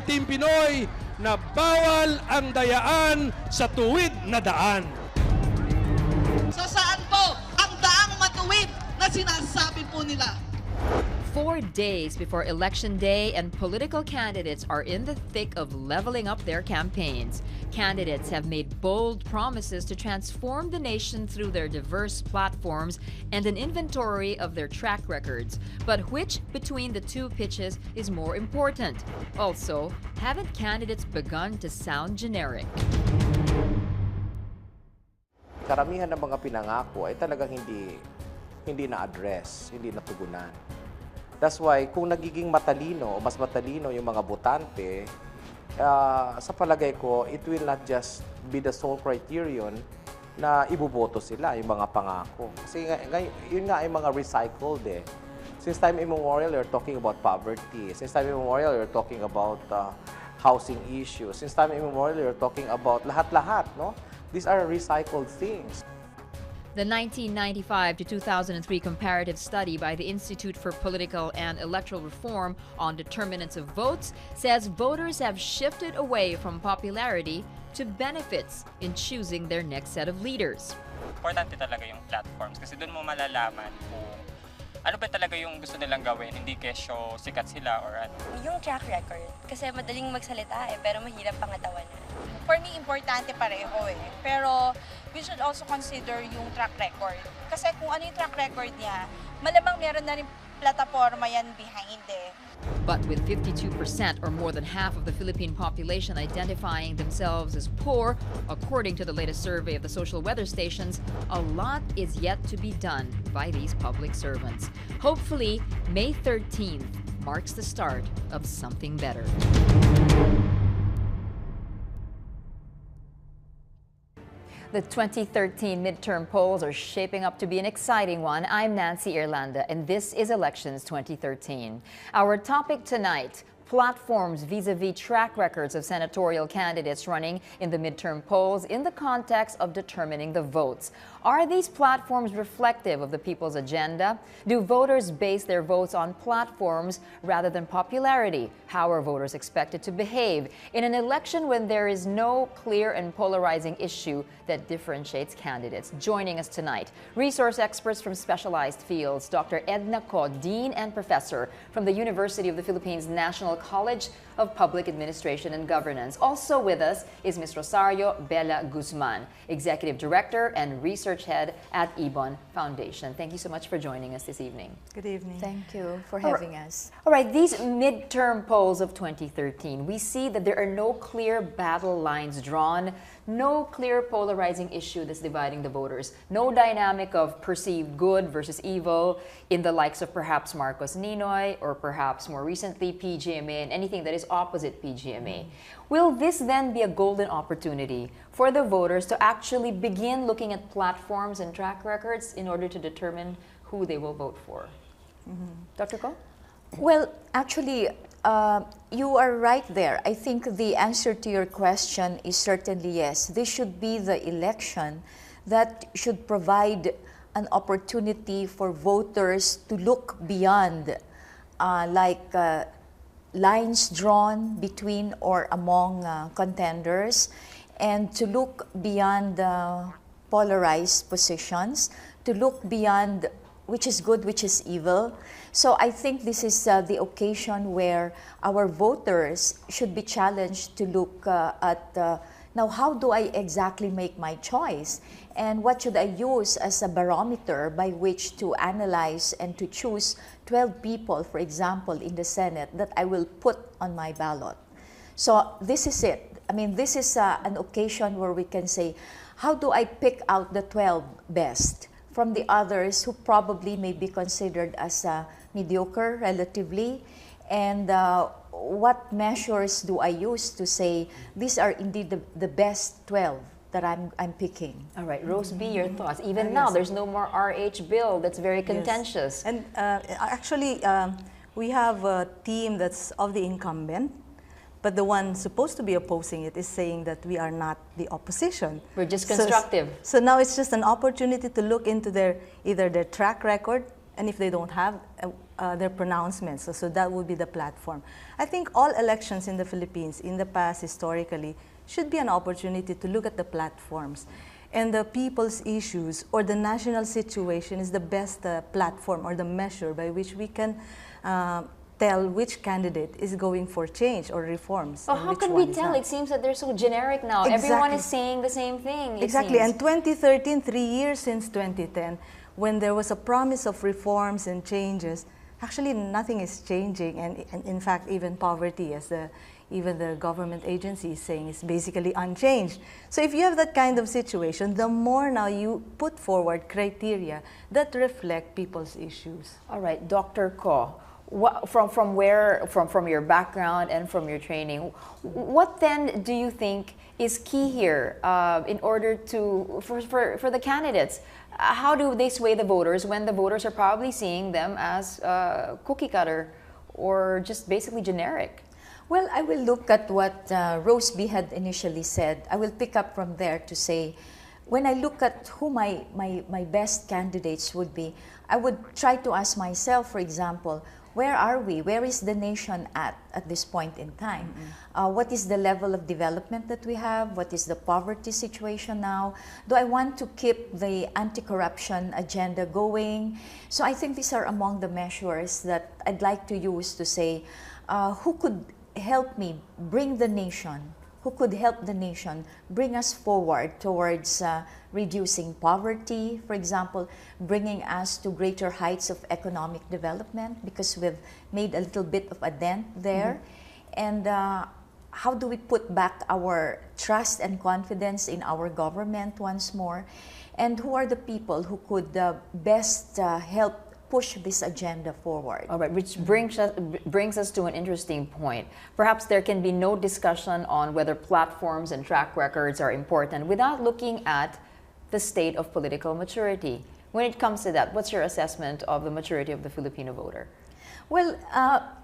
sa Team Pinoy na bawal ang dayaan sa tuwid na daan. So saan po ang daang matuwid na sinasabi po nila? 4 days before Election Day and political candidates are in the thick of leveling up their campaigns. Candidates have made bold promises to transform the nation through their diverse platforms and an inventory of their track records. But which between the two pitches is more important? Also, haven't candidates begun to sound generic? Karamihan ng mga pinangako ay talagang hindi na-address, hindi natugunan. That's why, kung nagiging matalino o mas matalino yung mga botante, sa palagay ko, it will not just be the sole criterion na iboboto sila, yung mga pangako. Kasi yun nga ay mga recycled eh. Since time immemorial, you're talking about poverty. Since time immemorial, you're talking about housing issues. Since time immemorial, you're talking about lahat-lahat, no? These are recycled things. The 1995 to 2003 comparative study by the Institute for Political and Electoral Reform on determinants of votes says voters have shifted away from popularity to benefits in choosing their next set of leaders. Importante talaga yung platforms kasi doon mo malalaman kung ano ba talaga yung gusto nilang gawin, hindi kesyo sikat sila or ano. Yung track record, kasi madaling magsalita pero mahirap pangatawanan. For me, importante pareho eh. Pero we should also consider yung track record. Kasi kung ano yung track record niya, malamang meron na rin plataforma yan behind eh. But with 52% or more than half of the Philippine population identifying themselves as poor, according to the latest survey of the social weather stations, a lot is yet to be done by these public servants. Hopefully, May 13th marks the start of something better. The 2013 midterm polls are shaping up to be an exciting one. I'm Nancy Irlanda, and this is Elections 2013. Our topic tonight, platforms vis-a-vis track records of senatorial candidates running in the midterm polls in the context of determining the votes. Are these platforms reflective of the people's agenda? Do voters base their votes on platforms rather than popularity? How are voters expected to behave in an election when there is no clear and polarizing issue that differentiates candidates? Joining us tonight, resource experts from specialized fields, Dr. Edna Co, Dean and Professor from the University of the Philippines National College of Public Administration and Governance. Also with us is Ms. Rosario Bella Guzman, Executive Director and Research Head at Ibon Foundation. Thank you so much for joining us this evening. Good evening. Thank you for having us. All right, these midterm polls of 2013, we see that there are no clear battle lines drawn, no clear polarizing issue that's dividing the voters, no dynamic of perceived good versus evil in the likes of perhaps Marcos Ninoy or perhaps more recently PGMA and anything that is opposite PGMA. Will this then be a golden opportunity for the voters to actually begin looking at platforms and track records in order to determine who they will vote for? Dr. Ko? Well, actually, you are right there. I think the answer to your question is certainly yes. This should be the election that should provide an opportunity for voters to look beyond lines drawn between or among contenders and to look beyond polarized positions, to look beyond which is good, which is evil. So I think this is the occasion where our voters should be challenged to look at now, how do I exactly make my choice? And what should I use as a barometer by which to analyze and to choose 12 people, for example, in the Senate that I will put on my ballot? So this is it. I mean, this is an occasion where we can say, how do I pick out the 12 best from the others who probably may be considered as mediocre relatively? And what measures do I use to say these are indeed the best 12 that I'm picking? All right, Rose B, your thoughts. Even now, there's no more RH bill that's very contentious. Yes. And actually, we have a team that's of the incumbent, but the one supposed to be opposing it is saying that we are not the opposition. We're just constructive. So now it's just an opportunity to look into either their track record, and if they don't have their pronouncements. So that would be the platform. I think all elections in the Philippines in the past historically should be an opportunity to look at the platforms. And the people's issues or the national situation is the best platform or the measure by which we can tell which candidate is going for change or reforms. Well, and how which can one we is tell? not. It seems that they're so generic now. Exactly. Everyone is saying the same thing. it Exactly, seems. and 2013, 3 years since 2010, when there was a promise of reforms and changes, actually nothing is changing, and in fact, even poverty, as even the government agency is saying, is basically unchanged. So if you have that kind of situation, the more now you put forward criteria that reflect people's issues. All right, Dr. Ko, from your background and from your training, what then do you think is key here in order to for the candidates? How do they sway the voters when the voters are probably seeing them as cookie cutter or just basically generic? Well, I will look at what Rose B had initially said. I will pick up from there to say, when I look at who my best candidates would be, I would try to ask myself, for example, where are we? Where is the nation at this point in time? What is the level of development that we have? What is the poverty situation now? Do I want to keep the anti-corruption agenda going? So I think these are among the measures that I'd like to use to say, who could help me bring the nation, who could help the nation bring us forward towards reducing poverty, for example, bringing us to greater heights of economic development, because we've made a little bit of a dent there. And how do we put back our trust and confidence in our government once more? And who are the people who could best help push this agenda forward? All right, which brings us to an interesting point. Perhaps there can be no discussion on whether platforms and track records are important without looking at the state of political maturity. When it comes to that, what's your assessment of the maturity of the Filipino voter? Well,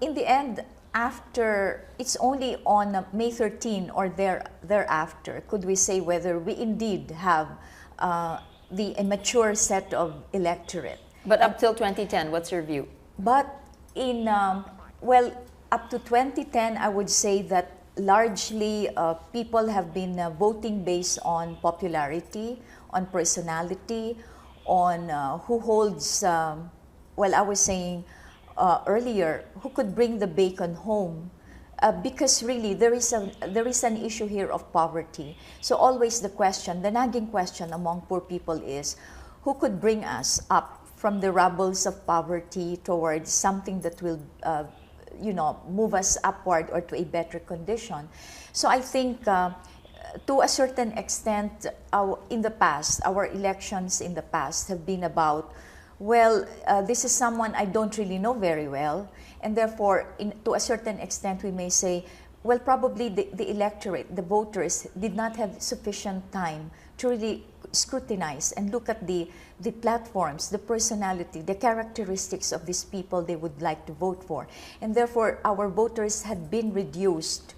in the end, after, it's only on May 13 or thereafter could we say whether we indeed have a mature set of electorate. But up till 2010, what's your view? But in, well, up to 2010, I would say that largely people have been voting based on popularity, on personality, on who holds, well, I was saying earlier, who could bring the bacon home. Because really, there is an issue here of poverty. So always the question, the nagging question among poor people is, who could bring us up from the rubbles of poverty towards something that will, move us upward or to a better condition? So I think to a certain extent, in the past, our elections in the past have been about, well, this is someone I don't really know very well, and therefore, to a certain extent, we may say, well, probably the electorate, the voters, did not have sufficient time to really scrutinize and look at the platforms, the personality, the characteristics of these people they would like to vote for. And therefore, our voters had been reduced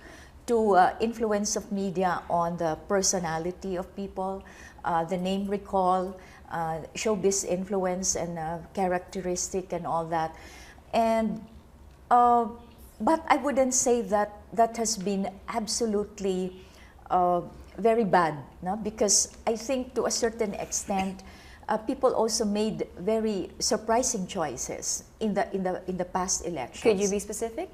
to influence of media on the personality of people, the name recall, showbiz influence and characteristic and all that. And but I wouldn't say that that has been absolutely very bad, no? Because I think to a certain extent, people also made very surprising choices in the past elections. Could you be specific?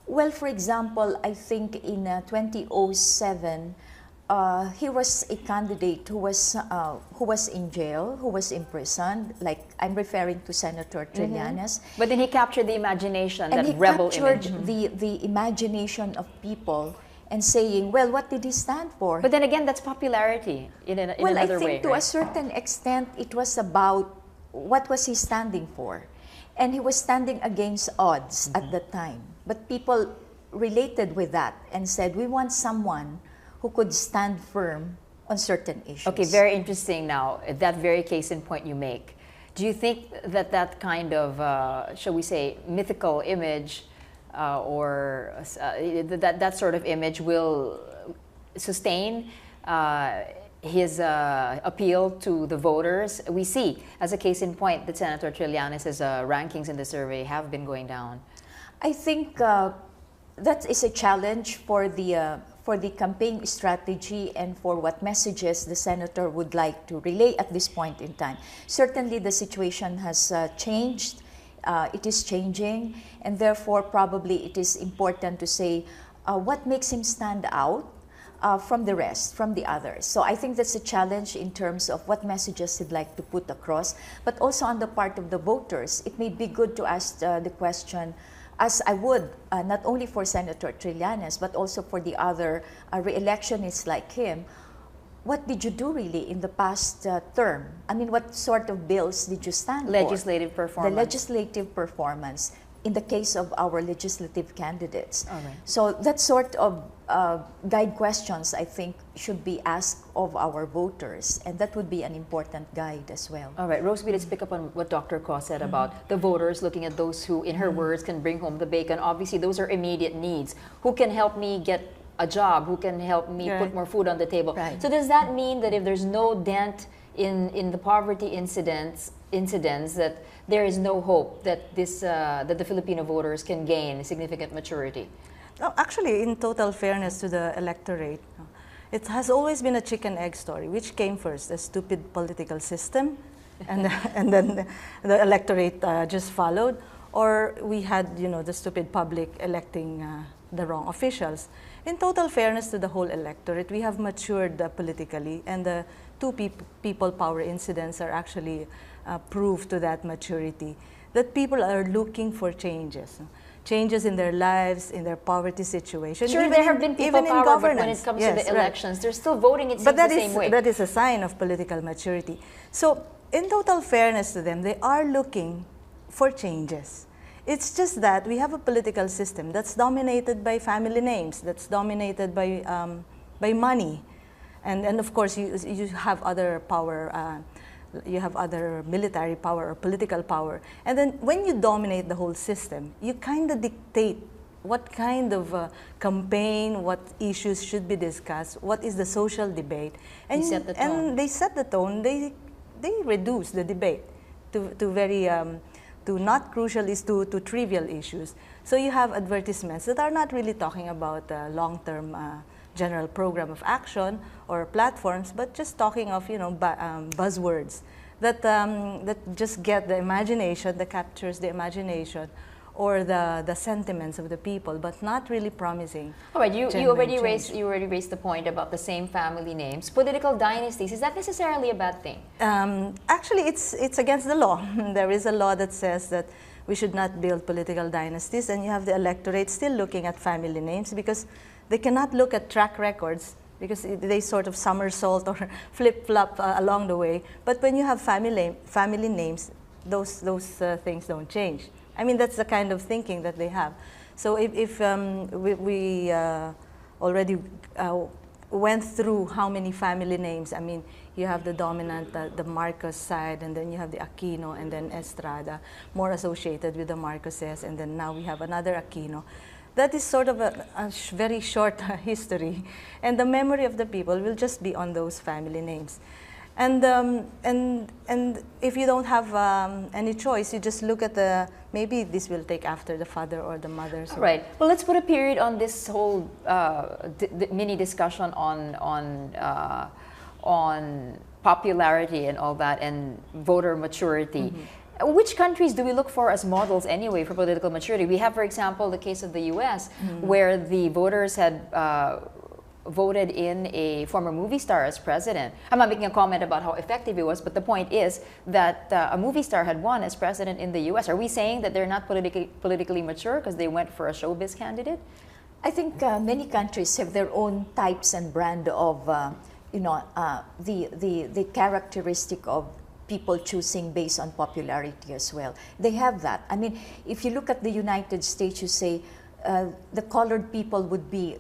Well, for example, I think in 2007, he was a candidate who was in jail, who was imprisoned. Like, I'm referring to Senator Trillanes. But then he captured the imagination, and that rebel captured image. the imagination of people and saying, well, what did he stand for? But then again, that's popularity in another way. Well, I think to right? a certain extent, it was about what was he standing for. And he was standing against odds at the time. But people related with that and said, we want someone who could stand firm on certain issues. Okay, very interesting now, that very case in point you make. Do you think that that kind of, shall we say, mythical image that sort of image will sustain his appeal to the voters. We see, as a case in point, that Senator Trillanes' rankings in the survey have been going down. I think that is a challenge for the campaign strategy and for what messages the senator would like to relay at this point in time. Certainly, the situation has changed. It is changing, and therefore, probably it is important to say what makes him stand out from the rest, from the others. So I think that's a challenge in terms of what messages he'd like to put across, but also on the part of the voters, it may be good to ask the question, as I would, not only for Senator Trillanes, but also for the other re-electionists like him, what did you do really in the past term? I mean, what sort of bills did you stand for? Legislative performance. The legislative performance in the case of our legislative candidates. All right. So that sort of guide questions, I think, should be asked of our voters, and that would be an important guide as well. All right, Rosie, let's pick up on what Dr. Ko said about the voters looking at those who, in her words, can bring home the bacon. Obviously, those are immediate needs. Who can help me get a job? Who can help me put more food on the table? Right. So does that mean that if there's no dent in the poverty incidents, that there is no hope that that the Filipino voters can gain significant maturity? No, actually, in total fairness to the electorate, it has always been a chicken-egg story. Which came first, a stupid political system, and then the electorate just followed, or we had, the stupid public electing the wrong officials. In total fairness to the whole electorate, we have matured politically, and the two people power incidents are actually proof to that maturity, that people are looking for changes in their lives, in their poverty situation. Sure, there have been people power, but when it comes to the elections, they're still voting, it seems, the same way. That is a sign of political maturity. So, in total fairness to them, they are looking for changes. It's just that we have a political system that's dominated by family names, that's dominated by money. And of course, you have other power, you have other military power or political power. And then when you dominate the whole system, you kind of dictate what kind of campaign, what issues should be discussed, what is the social debate. And, they set the tone. And they set the tone. They reduce the debate to very, to not crucial is to trivial issues. So you have advertisements that are not really talking about long-term general program of action or platforms, but just talking of buzzwords that just get the imagination, that captures the imagination or the sentiments of the people, but not really promising. All right, you already raised the point about the same family names. Political dynasties, is that necessarily a bad thing? Actually, it's against the law. There is a law that says that we should not build political dynasties, and you have the electorate still looking at family names because they cannot look at track records because they sort of somersault or flip-flop along the way. But when you have family names, those things don't change. I mean, that's the kind of thinking that they have. So if we already went through how many family names, I mean, you have the dominant, the Marcos side, and then you have the Aquino, and then Estrada, more associated with the Marcoses, and then now we have another Aquino. That is sort of a very short history, and the memory of the people will just be on those family names. And if you don't have any choice, you just look at maybe this will take after the father or the mother. So. Right. Well, let's put a period on this whole mini discussion on popularity and all that, and voter maturity. Mm-hmm. Which countries do we look for as models anyway for political maturity? We have, for example, the case of the U.S., where the voters had voted in a former movie star as president. I'm not making a comment about how effective he was, but the point is that a movie star had won as president in the U.S. Are we saying that they're not politically mature because they went for a showbiz candidate? I think many countries have their own types and brand of, the characteristic of people choosing based on popularity as well. They have that. I mean, if you look at the United States, you say the colored people would be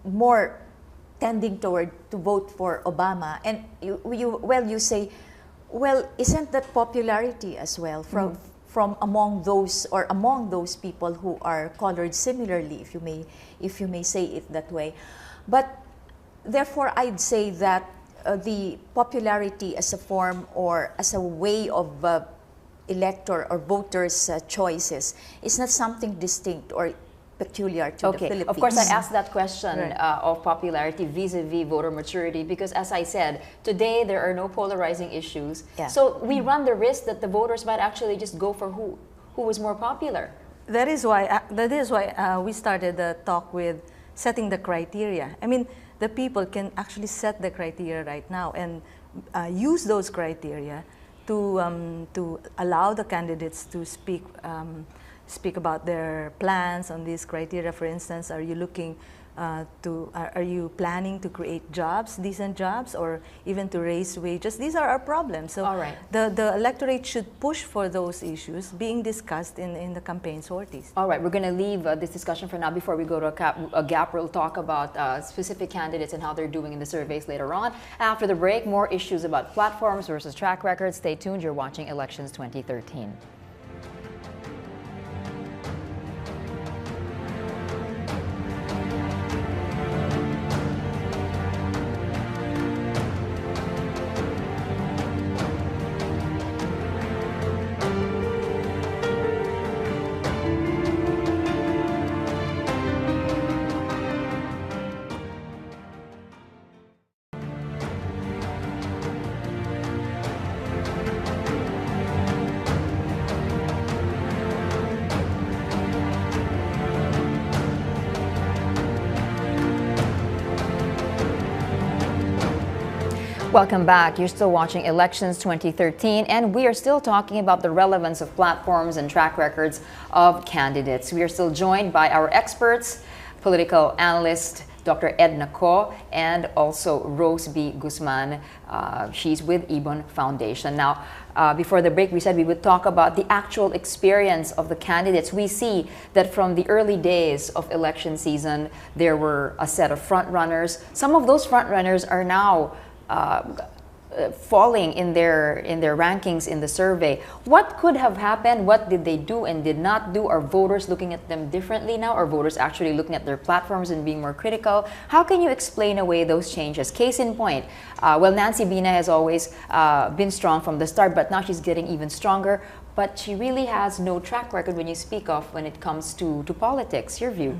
more tending toward to vote for Obama, and you say, well, isn't that popularity as well from among those people who are colored similarly, if you may say it that way, but therefore, I'd say that the popularity as a form or as a way of elector or voters' choices is not something distinct or peculiar to the Philippines. Of course, I asked that question Right. of popularity vis-a-vis voter maturity because, as I said, today there are no polarizing issues. Yeah. So we run the risk that the voters might actually just go for who is more popular. That is why we started the talk with setting the criteria. I mean, the people can actually set the criteria right now and use those criteria to allow the candidates to speak about their plans on these criteria. For instance, are you looking are you planning to create jobs, decent jobs, or even to raise wages? These are our problems. So All right. the electorate should push for those issues being discussed in the campaign sorties. All right, we're going to leave this discussion for now before we go to a gap. We'll talk about specific candidates and how they're doing in the surveys later on. After the break, more issues about platforms versus track records. Stay tuned. You're watching Elections 2013. Welcome back. You're still watching Elections 2013, and we are still talking about the relevance of platforms and track records of candidates. We are still joined by our experts, political analyst Dr. Edna Ko, and also Rose B. Guzman. She's with Ibon Foundation. Now, before the break, we said we would talk about the actual experience of the candidates. We see that from the early days of election season, there were a set of front runners. Some of those front runners are now falling in their rankings in the survey. What could have happened? What did they do and did not do? Are voters looking at them differently now? Are voters actually looking at their platforms and being more critical? How can you explain away those changes? Case in point, well, Nancy Bina has always been strong from the start, but now she's getting even stronger. But she really has no track record when you speak of when it comes to politics. Your view?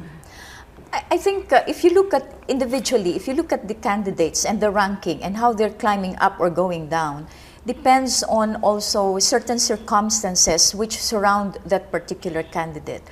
I think if you look at individually, if you look at the candidates and the ranking and how they're climbing up or going down, depends on also certain circumstances which surround that particular candidate.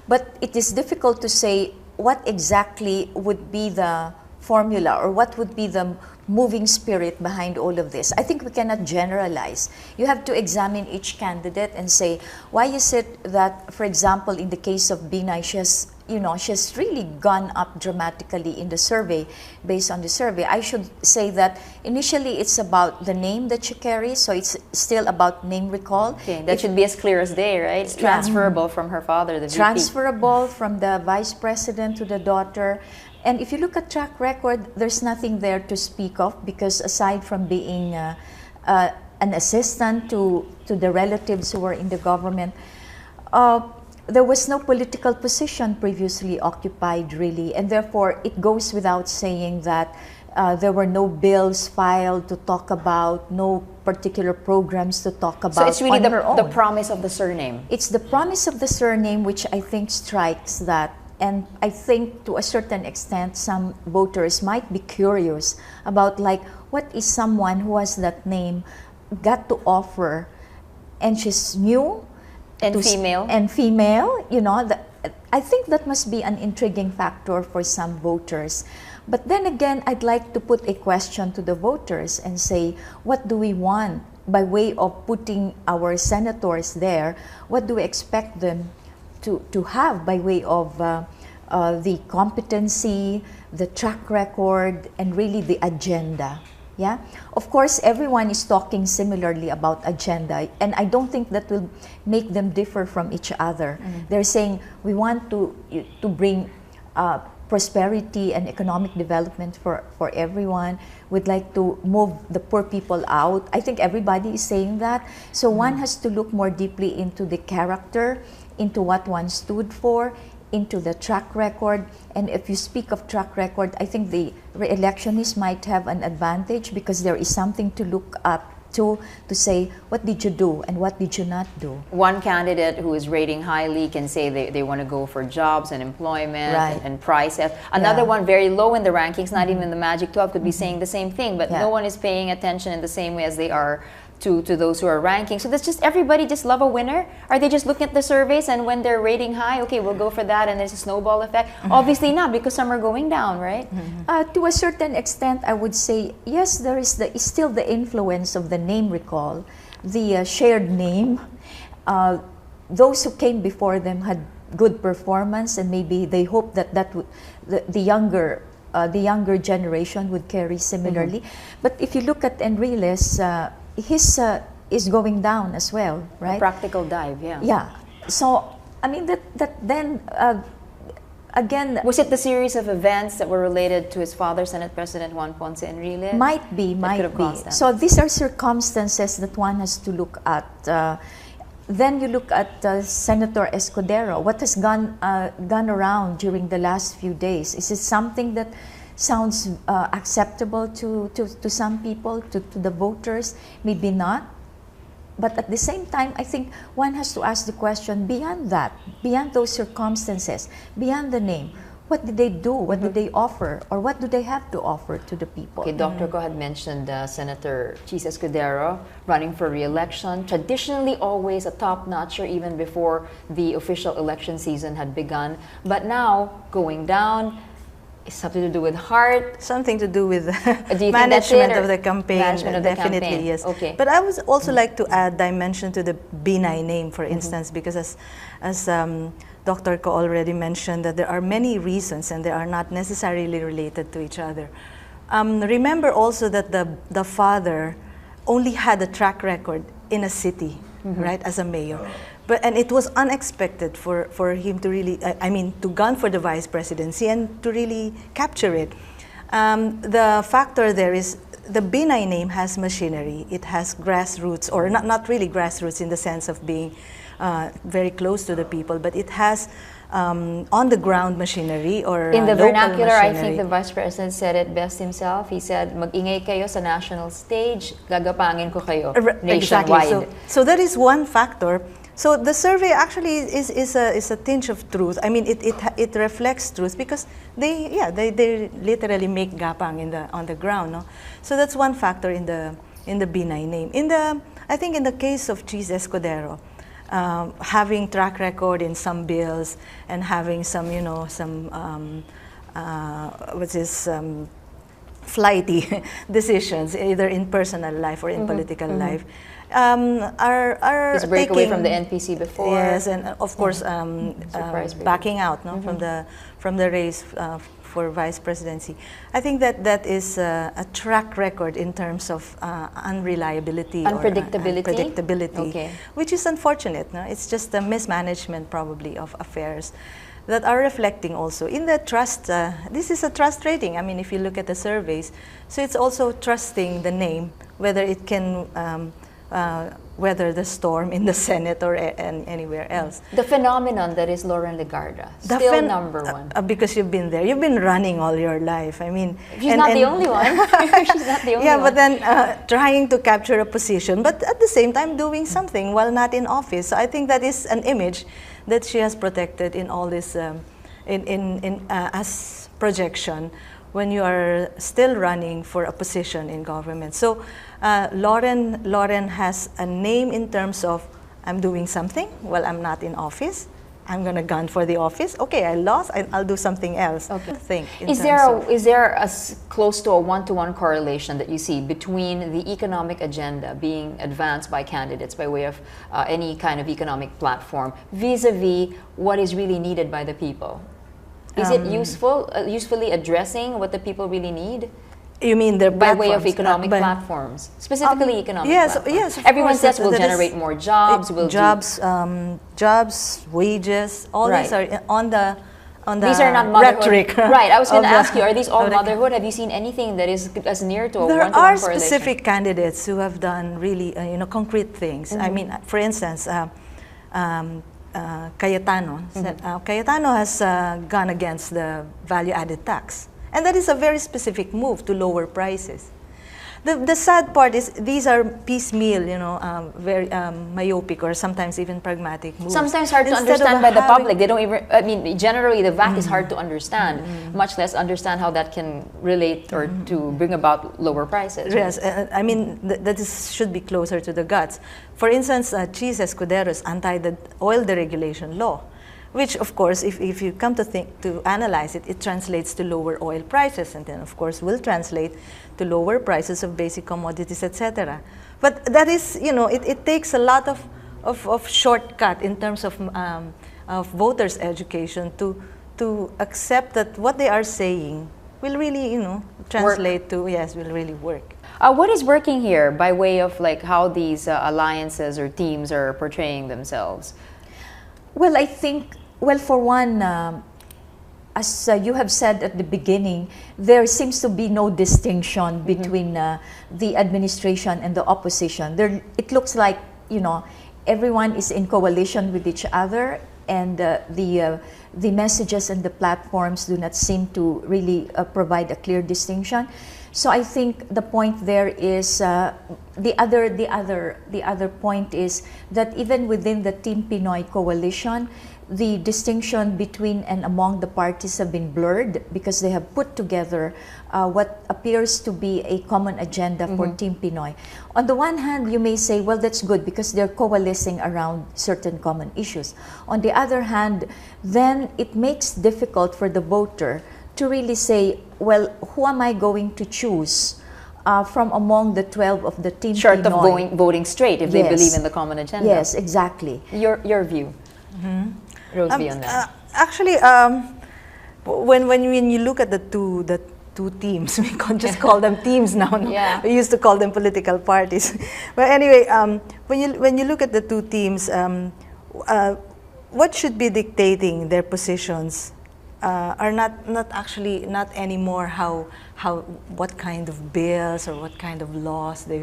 But it is difficult to say what exactly would be the formula or what would be the moving spirit behind all of this. I think we cannot generalize. You have to examine each candidate and say, why is it that, for example, in the case of Binay, she has really gone up dramatically in the survey, based on the survey. I should say that initially it's about the name that she carries, so it's still about name recall. Okay, that should be as clear as day, right? It's transferable from her father, the VP. Transferable from the vice president to the daughter. And if you look at track record, there's nothing there to speak of because aside from being an assistant to the relatives who were in the government, there was no political position previously occupied really, and therefore it goes without saying that there were no bills filed to talk about, no particular programs to talk about. So it's really on the promise of the surname. It's the promise of the surname which I think strikes that. And I think to a certain extent, some voters might be curious about like, what is someone who has that name got to offer? And she's new. And female. And female, I think that must be an intriguing factor for some voters. But then again, I'd like to put a question to the voters and say, what do we want by way of putting our senators there? What do we expect them to have by way of the competency, the track record, and really the agenda? Yeah, of course, everyone is talking similarly about agenda, and I don't think that will make them differ from each other. Mm-hmm. They're saying we want to bring prosperity and economic development for everyone. We'd like to move the poor people out. I think everybody is saying that. So one has to look more deeply into the character, into what one stood for, into the track record. And if you speak of track record, I think the re-electionists might have an advantage because there is something to look up to say, what did you do and what did you not do? One candidate who is rating highly can say they want to go for jobs and employment Right. and prices. Another Yeah. one very low in the rankings, not even the Magic 12, could be saying the same thing, but Yeah. no one is paying attention in the same way as they are to those who are ranking. So that's just, everybody just love a winner? Are they just looking at the surveys and when they're rating high, okay, we'll go for that and there's a snowball effect? Obviously not, because some are going down, right? To a certain extent, I would say, yes, there is still the influence of the name recall, the shared name. Those who came before them had good performance, and maybe they hope that the younger generation would carry similarly. But if you look at Enriles, his is going down as well, right? A practical dive, yeah. Yeah. So I mean that then again. Was it the series of events that were related to his father, Senate President Juan Ponce Enrile? Might be. could have caused that. So these are circumstances that one has to look at. Then you look at Senator Escudero. What has gone around during the last few days? Is it something that sounds acceptable to some people, to the voters? Maybe not. But at the same time, I think one has to ask the question, beyond that, beyond those circumstances, beyond the name, what did they do? What did they offer? Or what do they have to offer to the people? Okay, Dr. Ko had mentioned Senator Chis Escudero running for re-election. Traditionally, always a top-notcher even before the official election season had begun. But now, going down, it's something to do with heart. Something to do with Do you think that's management it, or of the campaign. management of the Definitely, campaign? yes. Okay. But I would also like to add dimension to the Binay name, for instance, because as Dr. Ko already mentioned, that there are many reasons and they are not necessarily related to each other. Remember also that the father only had a track record in a city, right, as a mayor. And it was unexpected for him to really, to gun for the vice presidency and to really capture it. The factor there is the Binay name has machinery. It has grassroots, or not really grassroots in the sense of being very close to the people, but it has on-the-ground machinery or in the local vernacular, I machinery. think the Vice President said it best himself. He said, mag-ingay kayo sa national stage, gagapangin ko kayo nationwide. Exactly. So that is one factor. So the survey actually is a tinge of truth. I mean, it reflects truth because they literally make gapang on the ground. No? So that's one factor in the Binay name. I think in the case of Chis Escudero, having track record in some bills and having some flighty decisions either in personal life or in political life. Are his breakaway taking, from the NPC before. Yes, and of course backing out from the race for vice presidency. I think that is a track record in terms of unreliability Unpredictability? or unpredictability, Okay. which is unfortunate. No? It's just a mismanagement probably of affairs that are reflecting also in the trust. This is a trust rating. I mean, if you look at the surveys, so it's also trusting the name, whether it can weather the storm in the Senate or anywhere else. The phenomenon that is Lauren Legarda, still number one. Because you've been there. You've been running all your life. I mean, She's not the only one. She's not the only one. Yeah, but then trying to capture a position, but at the same time doing something while not in office. So I think that is an image that she has protected in all this, as projection when you are still running for a position in government. So Lauren has a name in terms of, I'm doing something while I'm not in office. I'm going to gun for the office. Okay, I lost. I'll do something else. Okay. Is there close to a one-to-one correlation that you see between the economic agenda being advanced by candidates by way of any kind of economic platform vis-a-vis what is really needed by the people? Is it usefully addressing what the people really need? You mean the by way of economic platforms, specifically economic platforms? Yes. Everyone says we'll generate more jobs. Jobs, wages. All these are on the these are not motherhood. Rhetoric. Right. I was going to ask you: are these all motherhood? Have you seen anything that is as near to a one-to-one correlation? There are specific candidates who have done really, concrete things. I mean, for instance, Cayetano. Cayetano has gone against the value-added tax. And that is a very specific move to lower prices. The sad part is these are piecemeal, very myopic or sometimes even pragmatic moves. Sometimes hard to understand by the public. They don't even, I mean, generally the VAC is hard to understand, much less understand how that can relate or to bring about lower prices. Yes, I mean, that should be closer to the guts. For instance, Cheese Escudero's anti-oil deregulation law, which of course, if you come to analyze it, it translates to lower oil prices, and then of course will translate to lower prices of basic commodities, etc. But that is, it takes a lot of shortcut in terms of voters' education to accept that what they are saying will really, translate to, yes, will really work. What is working here by way of like how these alliances or teams are portraying themselves? Well, I think, for one, as you have said at the beginning, there seems to be no distinction between the administration and the opposition. It looks like, everyone is in coalition with each other, and the messages and the platforms do not seem to really provide a clear distinction. So I think the point there is the other point is that even within the Team Pinoy coalition, the distinction between and among the parties have been blurred because they have put together what appears to be a common agenda for Team Pinoy. On the one hand, you may say, well, that's good because they're coalescing around certain common issues. On the other hand, then it makes difficult for the voter to really say, well, who am I going to choose from among the 12 of the Team Short Pinoy? of voting straight if they believe in the common agenda. Yes, exactly. Your view, Roseby, on that. Actually, when you look at the two teams, we can't just call them teams now. No? Yeah. We used to call them political parties. But anyway, when you look at the two teams, what should be dictating their positions are not anymore what kind of bills or what kind of laws they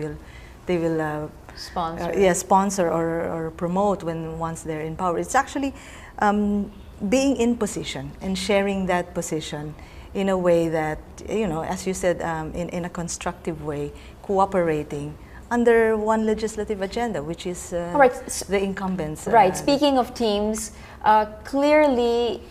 will sponsor or promote once they're in power. It's actually being in position and sharing that position in a way that, as you said, in a constructive way, cooperating under one legislative agenda, which is the incumbents. Right. Speaking of teams, clearly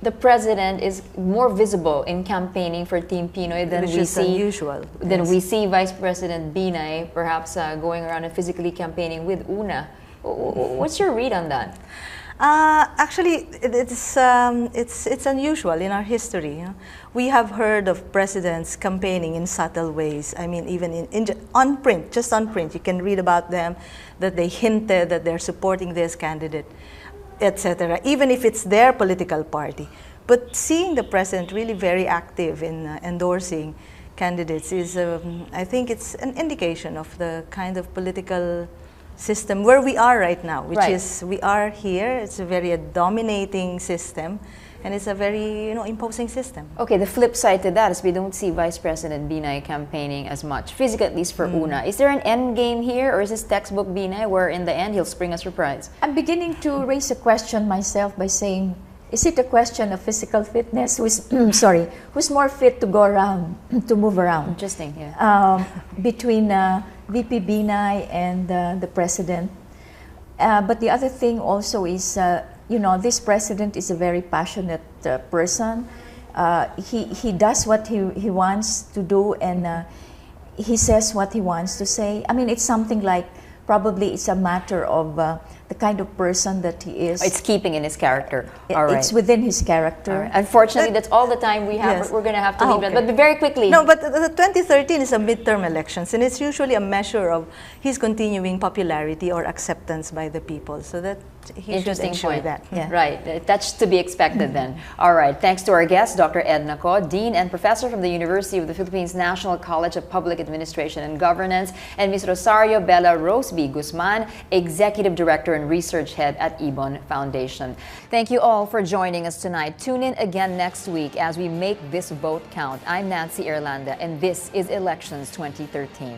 the president is more visible in campaigning for Team Pinoy than we see Vice President Binay perhaps going around and physically campaigning with Una. What's your read on that? Actually, it's unusual in our history. We have heard of presidents campaigning in subtle ways. I mean, even on print, just on print, you can read about them that they hinted that they're supporting this candidate, etc., even if it's their political party. But seeing the president really very active in endorsing candidates is, I think it's an indication of the kind of political system where we are right now, which is, we are here, it's a very dominating system, and it's a very, imposing system. Okay, the flip side to that is we don't see Vice President Binay campaigning as much, physically at least for Una. Is there an end game here, or is this textbook Binay where in the end he'll spring a surprise? I'm beginning to raise a question myself by saying, is it a question of physical fitness? Who's more fit to go around, to move around? Interesting, yeah. Between VP Binay and the president. But the other thing also is, this president is a very passionate person. He does what he wants to do, and he says what he wants to say. I mean, it's something like, probably it's a matter of the kind of person that he is. It's keeping in his character. All right. It's within his character. Right. Unfortunately, that's all the time we have. Yes. We're going to have to leave it. But very quickly. No, but the 2013 is a midterm elections, and it's usually a measure of his continuing popularity or acceptance by the people. So that he should ensure that. Yeah. Right. That's to be expected then. All right. Thanks to our guest, Dr. Edna Co, Dean and Professor from the University of the Philippines National College of Public Administration and Governance, and Ms. Rosario Bella Roseby Guzman, Executive Director and Research Head at Ibon Foundation. Thank you all for joining us tonight. Tune in again next week as we make this vote count. I'm Nancy Irlanda, and this is Elections 2013.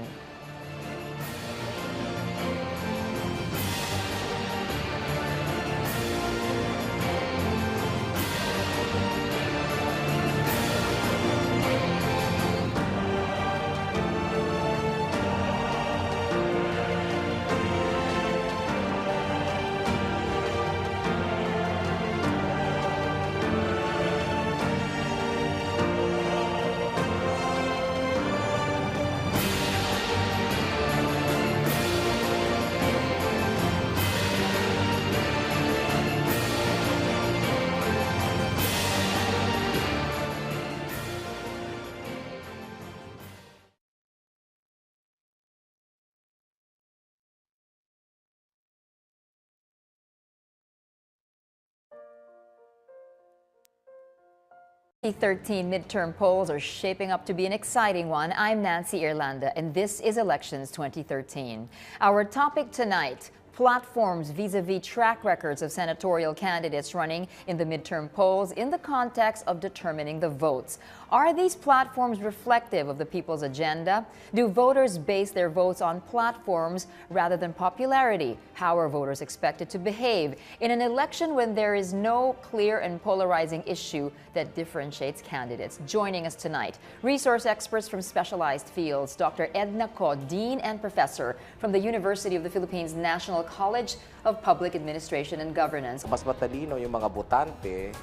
2013 midterm polls are shaping up to be an exciting one. I'm Nancy Irlanda, and this is Elections 2013. Our topic tonight, platforms vis-a-vis track records of senatorial candidates running in the midterm polls in the context of determining the votes. Are these platforms reflective of the people's agenda? Do voters base their votes on platforms rather than popularity? How are voters expected to behave in an election when there is no clear and polarizing issue that differentiates candidates? Joining us tonight, resource experts from specialized fields, Dr. Edna Co, Dean and Professor from the University of the Philippines National College of Public Administration and Governance. Mas matalino yung mga botante,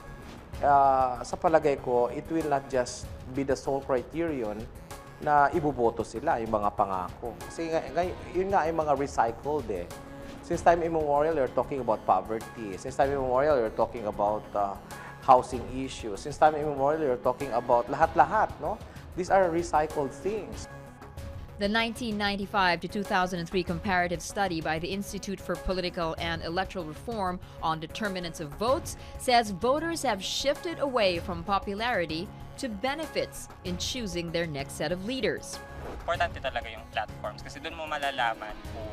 sa palagay ko, it will not just be the sole criterion na iboboto sila, yung mga pangako. Kasi yun nga yung mga recycled eh. Since time immemorial, you're talking about poverty. Since time immemorial, you're talking about housing issues. Since time immemorial, you're talking about lahat-lahat, no? These are recycled things. The 1995 to 2003 comparative study by the Institute for Political and Electoral Reform on determinants of votes says voters have shifted away from popularity to benefits in choosing their next set of leaders. Importante talaga yung platforms kasi doon mo malalaman kung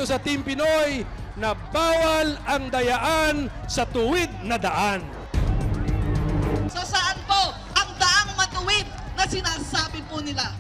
sa Team Pinoy na bawal ang dayaan sa tuwid na daan. So saan po ang daang matuwid na sinasabi po nila?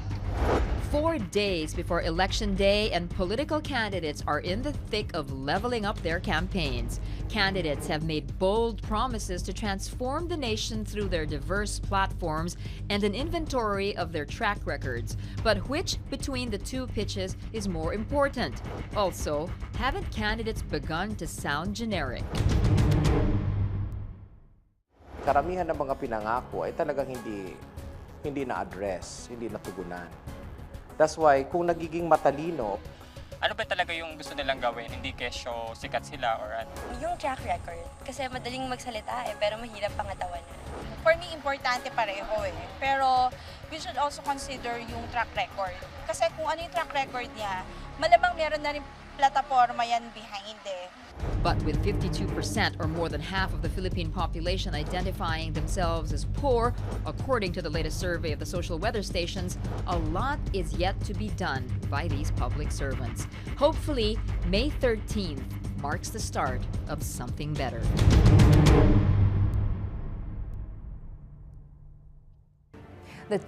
4 days before Election Day and political candidates are in the thick of leveling up their campaigns. Candidates have made bold promises to transform the nation through their diverse platforms and an inventory of their track records. But which between the two pitches is more important? Also, haven't candidates begun to sound generic? Karamihan ng mga pinangako ay talagang hindi na-address, hindi natugunan. That's why, kung nagiging matalino, ano ba talaga yung gusto nilang gawin? Hindi kesyo sikat sila or ano? Yung track record. Kasi madaling magsalita pero mahirap pangatawanan. For me, importante pareho eh. Pero we should also consider yung track record. Kasi kung ano yung track record niya, malamang meron na rin plataforma yan behind eh. But with 52% or more than half of the Philippine population identifying themselves as poor, according to the latest survey of the social weather stations, a lot is yet to be done by these public servants. Hopefully, May 13th marks the start of something better. The